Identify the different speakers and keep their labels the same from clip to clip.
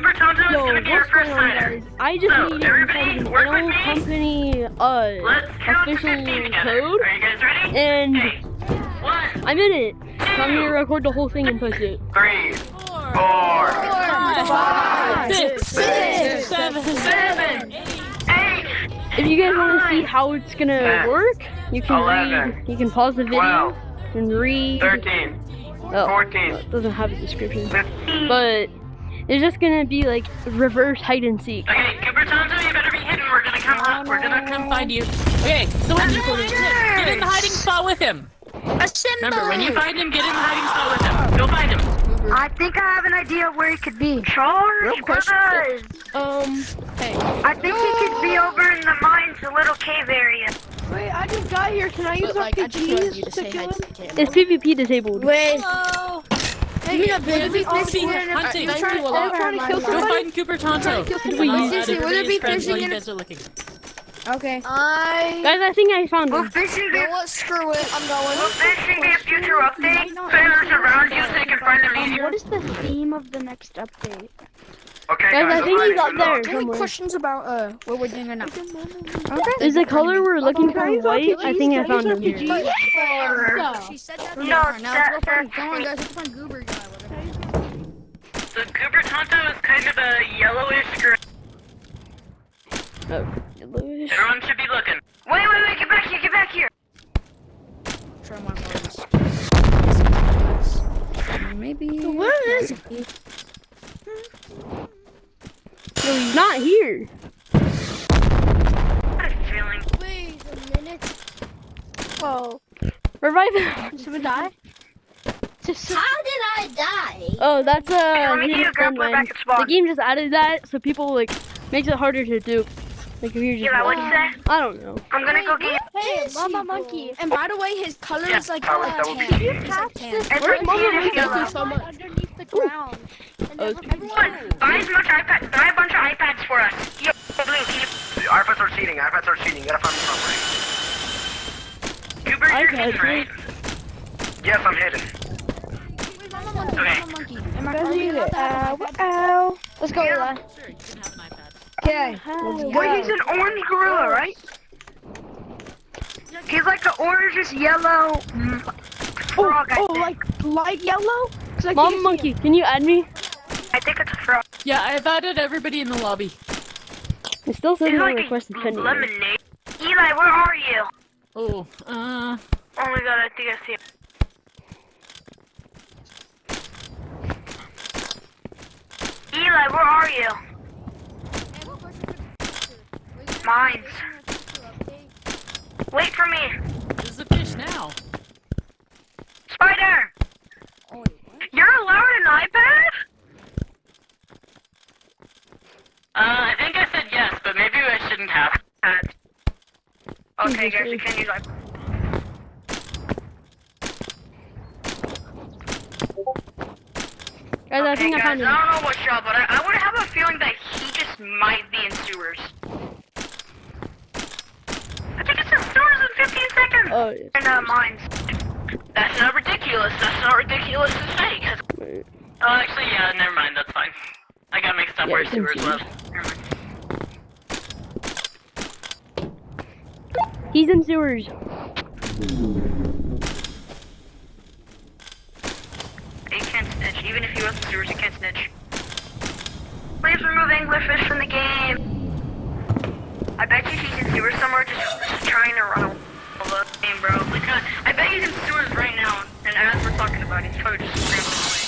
Speaker 1: Cooper Tonto is gonna be our first signer.
Speaker 2: I just need an NO company official code,
Speaker 1: Are you guys ready?
Speaker 2: and
Speaker 1: Okay. 1,
Speaker 2: I'm in it. So I'm gonna record the whole thing and post it.
Speaker 1: 3, 4, 5, 6, 7, 8.
Speaker 2: If you guys want to see how it's gonna work, you can
Speaker 1: 11,
Speaker 2: read. You can pause the video and read.
Speaker 1: 13,
Speaker 2: Oh,
Speaker 1: 14.
Speaker 2: it doesn't have a description,
Speaker 1: 15.
Speaker 2: but it's just gonna be like reverse hide and seek.
Speaker 1: Okay, Cooper Tonto, you better be hidden. We're gonna come up. We're gonna come find you.
Speaker 3: Okay, so when you find him, get in the hiding spot with him. Remember, when you find him, get in the hiding spot with him. Go find him.
Speaker 4: I think I have an idea of where he could be. Charles Brothers!
Speaker 3: Hey.
Speaker 4: I think he could be over in the mines, the little cave area.
Speaker 5: Wait, I just got here. Can I use RPGs to kill him?
Speaker 2: Is PvP disabled?
Speaker 4: Wait.
Speaker 3: Hello.
Speaker 5: Hey,
Speaker 3: Will there be fishing and hunting?
Speaker 5: I'm trying to kill
Speaker 3: Go
Speaker 5: somebody.
Speaker 3: find Cooper Tonto.
Speaker 5: Seriously, will there be fishing and...
Speaker 3: looking.
Speaker 5: Okay.
Speaker 2: Guys, I think I found
Speaker 4: Will
Speaker 2: him.
Speaker 4: fishing be...
Speaker 5: Screw it. I'm going.
Speaker 4: Will fishing be a future update? Fishers around you so you can find them easier.
Speaker 6: What is the theme of the next update?
Speaker 1: Okay,
Speaker 2: Guys, I think he's up there
Speaker 5: Any
Speaker 2: somewhere.
Speaker 5: questions about what we're doing or not?
Speaker 2: Is the color we're looking for white? I think I found him here.
Speaker 5: She said that.
Speaker 4: No,
Speaker 5: Now let's
Speaker 4: that-
Speaker 5: go find. Come on, guys. Let's go find Goober guy.
Speaker 1: The Cooper Tonto is kind of a yellowish green.
Speaker 2: Oh, yellowish.
Speaker 1: Everyone should be looking.
Speaker 4: Wait, get back here, get back here.
Speaker 5: Try my hardest. Maybe.
Speaker 4: Where is he?
Speaker 2: No, he's not here.
Speaker 1: What a feeling.
Speaker 5: Wait a minute.
Speaker 6: Whoa.
Speaker 2: Revive him.
Speaker 6: Did someone die?
Speaker 4: How did I die?
Speaker 2: Oh, that's
Speaker 4: we need
Speaker 2: hidden
Speaker 4: to grab
Speaker 2: stun
Speaker 4: her
Speaker 2: mine.
Speaker 4: back at spawn.
Speaker 2: The game just added that, so people like makes it harder to dupe. Like if you're just,
Speaker 4: Yeah, what'd you say?
Speaker 2: I don't know.
Speaker 4: I'm gonna go get...
Speaker 6: Hey, Mama Monkey.
Speaker 5: And by the way, his color is like
Speaker 1: that would be-
Speaker 5: tan.
Speaker 6: You
Speaker 5: It's
Speaker 6: catch
Speaker 5: like tan.
Speaker 6: this
Speaker 4: It's
Speaker 2: Where's
Speaker 4: like
Speaker 2: Mama
Speaker 4: tan
Speaker 2: Monkey?
Speaker 4: and yellow.
Speaker 5: So much.
Speaker 6: underneath the ground. And
Speaker 2: Oh,
Speaker 6: never comes
Speaker 4: Everyone,
Speaker 6: out.
Speaker 4: buy as much iPads. Buy a bunch of iPads for us. Yo, Blue, can you...
Speaker 1: iPads are cheating. You gotta find me somewhere. Cooper, you're hidden, right? Yes, I'm hidden.
Speaker 5: Mama monkey,
Speaker 1: Okay.
Speaker 5: mama monkey.
Speaker 6: Am I ow. Let's go, Eli.
Speaker 3: Sure, you can have an iPad.
Speaker 4: Okay. Wait, he's an orange gorilla, right? He's like an orange, yellow frog, I think.
Speaker 6: like light yellow?
Speaker 2: Mama Monkey, can you add me?
Speaker 4: I think it's a frog.
Speaker 3: Yeah, I've added everybody in the lobby.
Speaker 2: It still says
Speaker 4: It's
Speaker 2: no
Speaker 4: like
Speaker 2: requested
Speaker 4: a
Speaker 2: pending.
Speaker 4: lemonade. Eli, where are you?
Speaker 3: Oh,
Speaker 4: Oh my god, I think I see him. Eli, where are you? Mines. Wait for me.
Speaker 3: there's a fish now.
Speaker 4: Spider! You're allowed an iPad?
Speaker 1: I think I said yes, but maybe I shouldn't have.
Speaker 4: Okay, guys, we can use iPad.
Speaker 2: Guys, I think I
Speaker 4: guys,
Speaker 2: found him.
Speaker 4: I don't know what's up, but I would have a feeling that he just might be in sewers. I think it's in sewers in 15 seconds.
Speaker 2: Oh, yeah.
Speaker 4: In mines.
Speaker 1: That's not ridiculous. That's not ridiculous to say.
Speaker 2: Wait.
Speaker 1: Oh, actually, yeah, never mind. That's fine. I got mixed up
Speaker 2: Yeah,
Speaker 1: where
Speaker 2: it's in
Speaker 1: sewers was.
Speaker 2: sewers.
Speaker 1: Never mind.
Speaker 2: He's in sewers.
Speaker 4: You can't snitch. Even if he was in sewers, you can't snitch. Please remove anglerfish from the game. I bet you he's in sewers somewhere just trying to run away from the game, bro. Like, I bet he's in sewers right now, and as we're talking about it, he's probably just scrambling away.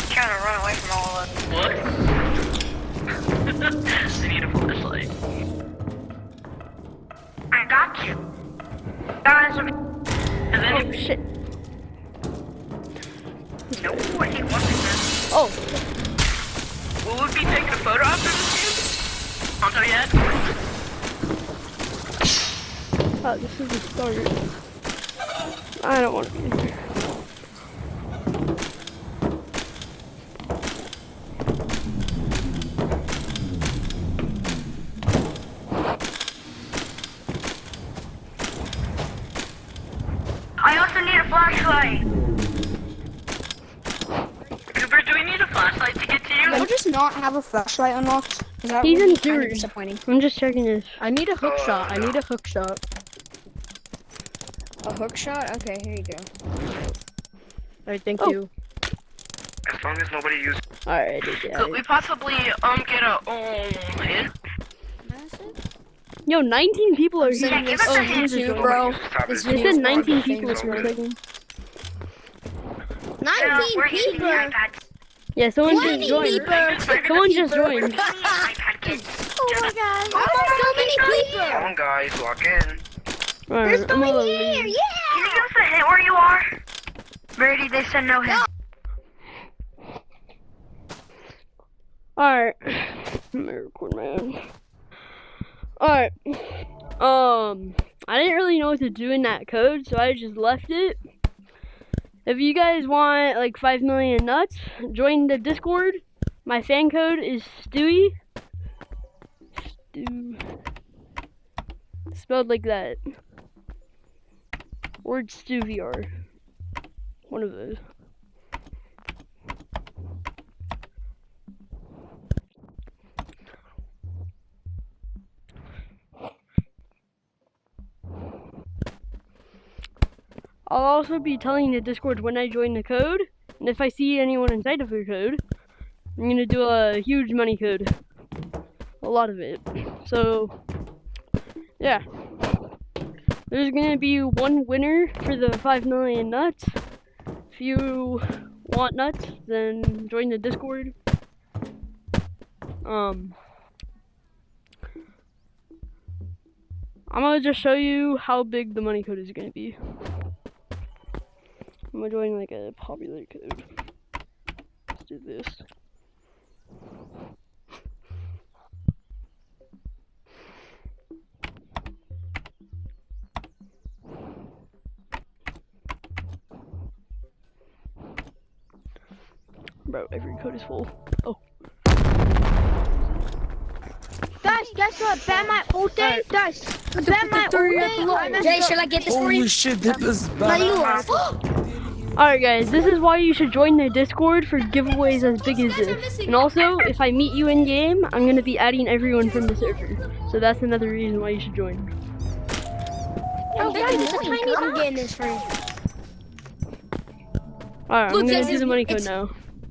Speaker 4: He's trying to run away from all of us.
Speaker 1: What? I need a flashlight.
Speaker 4: I got you. Guys,
Speaker 1: And then
Speaker 2: Oh shit.
Speaker 4: no, I think one percent.
Speaker 2: Oh,
Speaker 1: will we be taking a photo after this game? Tonto yet?
Speaker 2: oh, this is the start. I don't want to be in here.
Speaker 4: I also need a flashlight.
Speaker 1: Cooper, do we need a flashlight to get to you?
Speaker 5: We'll just
Speaker 7: not have a flashlight unlocked? That
Speaker 2: He's
Speaker 7: would
Speaker 2: in
Speaker 7: be kind of
Speaker 2: sewer.
Speaker 7: disappointing.
Speaker 2: I'm just checking this.
Speaker 5: I need a hook shot. I need a hook shot.
Speaker 7: A hook shot? Okay, here you go.
Speaker 5: Alright, thank
Speaker 2: Oh.
Speaker 5: you.
Speaker 1: As long as nobody uses.
Speaker 2: Alright, yeah.
Speaker 1: Could we possibly get a hint?
Speaker 2: Yo, 19 people are
Speaker 4: Yeah,
Speaker 2: here.
Speaker 4: give us a hint.
Speaker 7: too, bro.
Speaker 2: It said 19 people for a second.
Speaker 7: 19
Speaker 4: we're using
Speaker 7: people.
Speaker 4: iPads.
Speaker 2: Yeah, someone just joined. Someone just joined.
Speaker 4: iPad kids.
Speaker 6: Oh my god.
Speaker 7: So many people.
Speaker 1: Come on, guys, walk in.
Speaker 2: Alright, I'm gonna leave.
Speaker 4: Can you give us a hint where you are? Verity, they said no hint.
Speaker 2: Alright. I'm gonna record my own. Alright. I didn't really know what to do in that code, so I just left it. If you guys want like 5 million nuts, join the Discord. My fan code is STEWIE. Spelled like that. Or it's STEWIE. One of those. I'll also be telling the Discord when I join the code, and if I see anyone inside of their code, I'm gonna do a huge money code. A lot of it. So, yeah. There's gonna be one winner for the 5 million nuts. If you want nuts, then join the Discord. I'm gonna just show you how big the money code is gonna be. I'm gonna join like a popular code. Let's do this. Bro, every code is full. Oh.
Speaker 6: Guys, guess what? Ban my old day. Guys, ban my old day.
Speaker 7: Jay, should I get this for you?
Speaker 8: Holy shit, this is
Speaker 7: No,
Speaker 8: bad.
Speaker 7: you are.
Speaker 2: Alright guys, this is why you should join the Discord for giveaways as big as this. And also, if I meet you in game, I'm gonna be adding everyone from the server. So that's another reason why you should join.
Speaker 6: Oh, guys, it's a tiny
Speaker 7: I'm getting this for you.
Speaker 2: Alright, I'm
Speaker 7: Look,
Speaker 2: gonna
Speaker 7: guys,
Speaker 2: do the money code
Speaker 7: it's-
Speaker 2: now.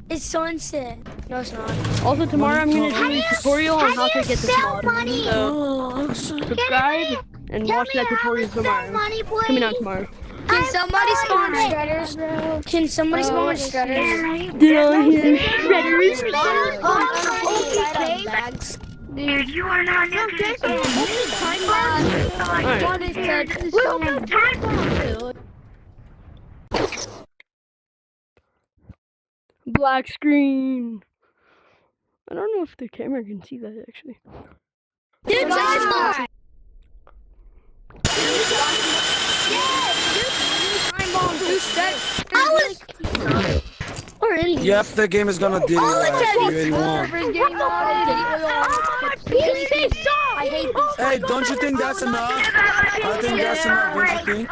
Speaker 7: It's sunset. No, it's not.
Speaker 2: Also tomorrow I'm gonna do a tutorial on how to get this mod. So
Speaker 8: Oh,
Speaker 2: subscribe and watch that tutorial tomorrow. Coming out tomorrow.
Speaker 7: Can somebody spawn shredders? Can somebody spawn shredders?
Speaker 2: Did I hear shredders?
Speaker 7: Bags.
Speaker 4: Dude, you are not interested.
Speaker 2: Alright.
Speaker 7: What is that?
Speaker 2: Black screen. I don't know if the camera can see that actually.
Speaker 7: Dude, guys,
Speaker 8: Yep, the game is gonna delete you in one.
Speaker 7: I hate these.
Speaker 8: Hey, don't you think that's enough? I think that's enough, don't you think?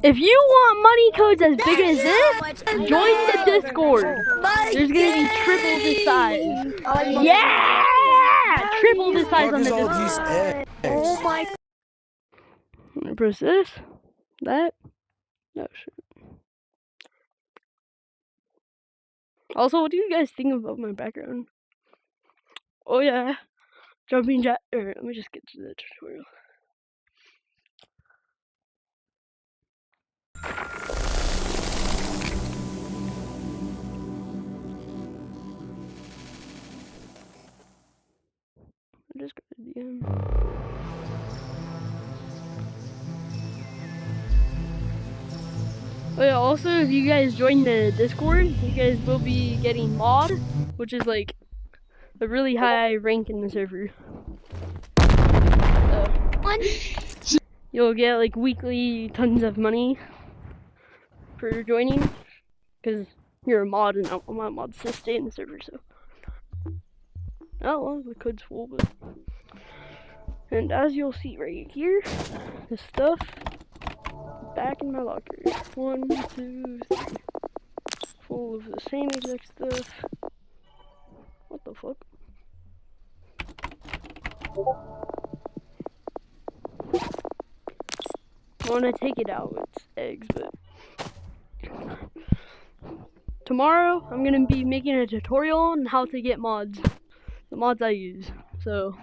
Speaker 2: If you want money codes as big as this, join the Discord. There's gonna be triple the size. Yeah! Triple the size on
Speaker 8: What
Speaker 2: the
Speaker 8: is all
Speaker 2: Discord.
Speaker 8: these eggs?
Speaker 6: Oh my.
Speaker 2: I'm gonna press this. That. No shit. Also, what do you guys think about my background? Oh yeah. Jumping jack. Let me just get to the tutorial. I just got a DM. Oh yeah, also if you guys join the Discord, you guys will be getting mod, which is like a really high rank in the server. So, you'll get like weekly tons of money for joining, because you're a mod and I want my mods to stay in the server, so. Oh well, the code's full, but. And as you'll see right here, the stuff back in my locker. 1, 2, 3, full of the same exact stuff. What the fuck? I want to take it out. It's eggs, but tomorrow I'm gonna be making a tutorial on how to get mods, the mods I use. So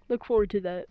Speaker 2: look forward to that.